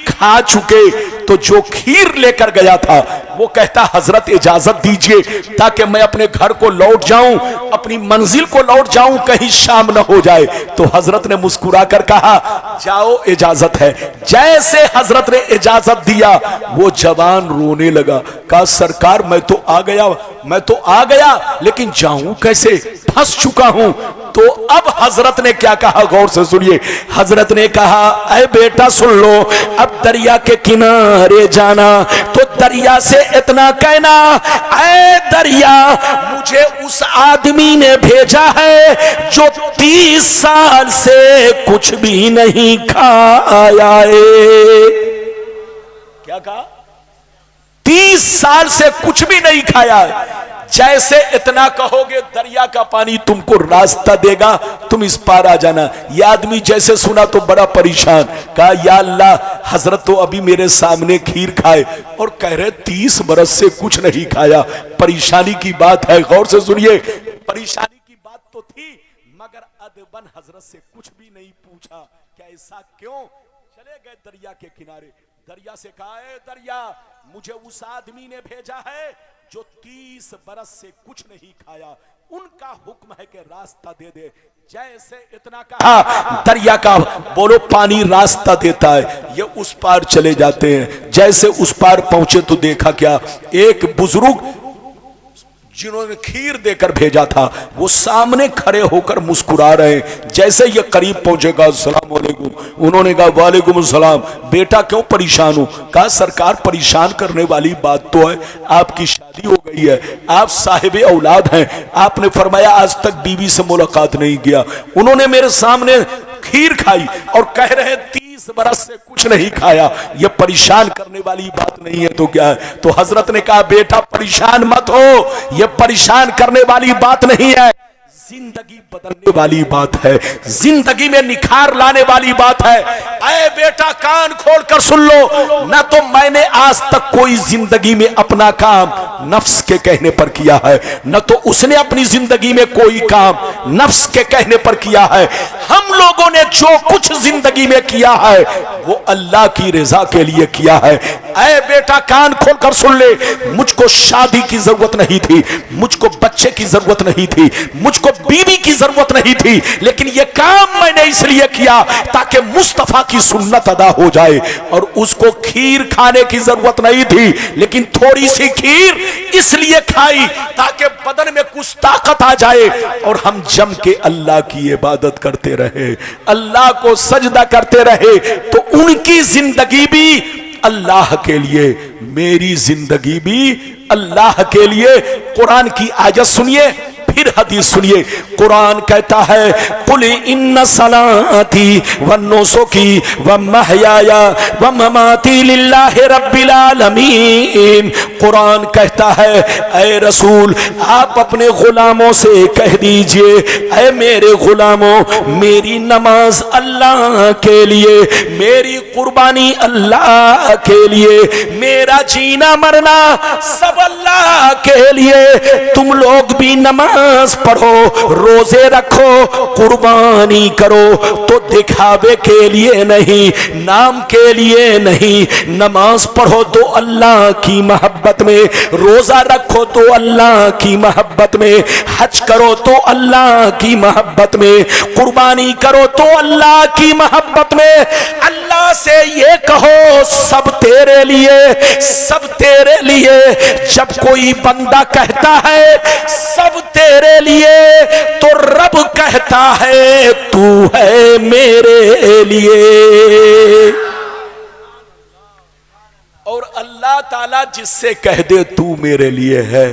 खा चुके तो जो खीर लेकर गया था वो कहता हजरत इजाजत दीजिए ताकि मैं अपने घर को लौट जाऊं, अपनी मंजिल को लौट जाऊं, कहीं शाम न हो जाए। तो हजरत ने मुस्कुरा कर कहा जाओ इजाजत है। जैसे हजरत ने इजाजत दिया वो जवान रोने लगा, कहा सरकार मैं तो आ गया लेकिन जाऊं कैसे, फंस चुका हूं। तो अब हजरत ने क्या कहा, गौर से सुनिए। हजरत ने कहा ऐ बेटा सुन लो, अब दरिया के किनारे जाना तो दरिया से इतना कहना, ऐ दरिया मुझे उस आदमी ने भेजा है जो 30 साल से कुछ भी नहीं खाया है। क्या कहा? 30 साल से कुछ भी नहीं खाया। जैसे इतना कहोगे दरिया का पानी तुमको रास्ता देगा, तुम इस पार आ जाना। यह आदमी जैसे सुना तो बड़ा परेशान, कहा या अल्लाह हजरत तो अभी मेरे सामने खीर खाए और कह रहे 30 बरस से कुछ नहीं खाया। परेशानी की बात है, गौर से सुनिए, परेशानी की बात तो थी मगर अदबन हजरत से कुछ भी नहीं पूछा। क्या ऐसा क्यों? चले गए दरिया के किनारे, दरिया से कहा है दरिया मुझे उस आदमी ने भेजा है जो 30 बरस से कुछ नहीं खाया, उनका हुक्म है कि रास्ता दे दे। जैसे इतना कहा दरिया का बोलो पानी रास्ता देता है, ये उस पार चले जाते हैं। जैसे उस पार पहुंचे तो देखा क्या, एक बुजुर्ग जिन्होंने खीर देकर भेजा था वो सामने खड़े होकर मुस्कुरा रहे हैं। जैसे ये करीब पहुंचेगा अस्सलाम वालेकुम, उन्होंने कहा वालेकुम सलाम, बेटा क्यों परेशान हो? कहा सरकार परेशान करने वाली बात तो है, आपकी शादी हो गई है, आप साहिब औलाद हैं, आपने फरमाया आज तक बीवी से मुलाकात नहीं किया। उन्होंने मेरे सामने खीर खाई और कह रहे 30 बरस से कुछ नहीं खाया, ये परेशान करने वाली बात नहीं है तो क्या है? तो हजरत ने कहा बेटा परेशान मत हो, ये परेशान करने वाली बात नहीं है, जिंदगी बदलने वाली बात है, जिंदगी में निखार लाने वाली बात है। ऐ बेटा कान खोलकर सुन लो, ना तो मैंने आज तक कोई जिंदगी में अपना काम नफ्स के कहने पर किया है, न तो उसने अपनी जिंदगी में कोई काम नफ्स के कहने पर किया है। हम लोगों ने जो कुछ जिंदगी में किया है वो अल्लाह की रजा के लिए किया है। ऐ बेटा कान खोलकर सुन ले, मुझको शादी की जरूरत नहीं थी, मुझको बच्चे की जरूरत नहीं थी, मुझको बीवी की जरूरत नहीं थी, लेकिन यह काम मैंने इसलिए किया ताकि मुस्तफा की सुन्नत अदा हो जाए। और उसको खीर खाने की जरूरत नहीं थी, लेकिन थोड़ी सी खीर इसलिए खाई ताकि बदन में कुछ ताकत आ जाए और हम जम के अल्लाह की इबादत करते रहे, अल्लाह को सजदा करते रहे। तो उनकी जिंदगी भी अल्लाह के लिए, मेरी जिंदगी भी अल्लाह के लिए। कुरान की आयत सुनिए, फिर हदीस सुनिए। कुरान कहता है कुल इन्ना सलाती व नुसुकी व महयाया व ममाती लिल्लाहि रब्बिल आलमीन। कुरान कहता है ऐ रसूल आप अपने गुलामों से कह दीजिए, ऐ मेरे गुलामों मेरी नमाज अल्लाह के लिए, मेरी कुर्बानी अल्लाह के लिए, मेरा जीना मरना सब अल्लाह के लिए। तुम लोग भी नमाज पढ़ो, रोजे रखो, कुर्बानी करो, तो दिखावे के लिए नहीं, नाम के लिए नहीं। नमाज पढ़ो तो अल्लाह की मोहब्बत में, रोजा रखो तो अल्लाह की मोहब्बत में, हज करो तो अल्लाह की मोहब्बत में, कुर्बानी करो तो अल्लाह की मोहब्बत में। अल्लाह से ये कहो सब तेरे लिए, सब तेरे लिए। जब कोई बंदा कहता है सब तेरे लिए तो रब कहता है तू है मेरे लिए। और अल्लाह ताला जिससे कह दे तू मेरे लिए है,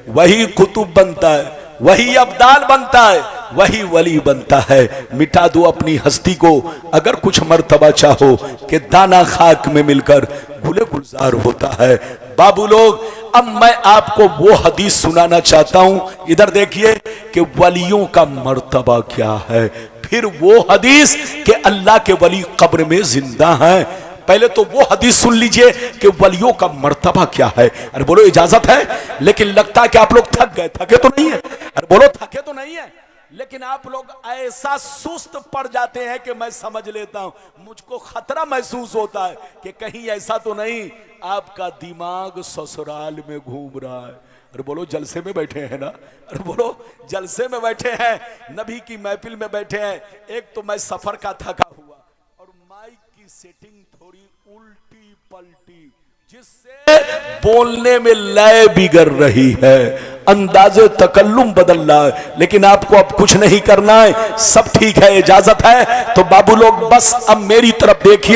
वही कुतुब बनता है, वही अब्दाल बनता है, वही वली बनता है। मिटा दो अपनी हस्ती को अगर कुछ मर्तबा चाहो कि दाना खाक में मिलकर गुले गुलजार होता है। बाबू लोग अब मैं आपको वो हदीस सुनाना चाहता हूं, इधर देखिए कि वलियों का मर्तबा क्या है। फिर वो हदीस कि अल्लाह के वली कब्र में जिंदा हैं। पहले तो वो हदीस सुन लीजिए कि वलियों का मर्तबा क्या है। अरे बोलो इजाजत है, लेकिन लगता है कि आप लोग थक गए। थके तो नहीं है? अरे बोलो थके तो नहीं है? लेकिन आप लोग ऐसा सुस्त पड़ जाते हैं कि मैं समझ लेता हूं, मुझको खतरा महसूस होता है कि कहीं ऐसा तो नहीं आपका दिमाग ससुराल में घूम रहा है। अरे बोलो जलसे में बैठे हैं ना? अरे बोलो जलसे में बैठे हैं, नबी की महफिल में बैठे हैं। एक तो मैं सफर का थका हुआ और माइक की सेटिंग थोड़ी उल्टी पलटी, जिससे बोलने में लय बिगड़ रही है, अंदाज़े तकल्लुम बदल रहा है। लेकिन आपको अब कुछ नहीं करना है, सब ठीक है, इजाजत है। तो बाबू लोग बस अब मेरी तरफ देखिए।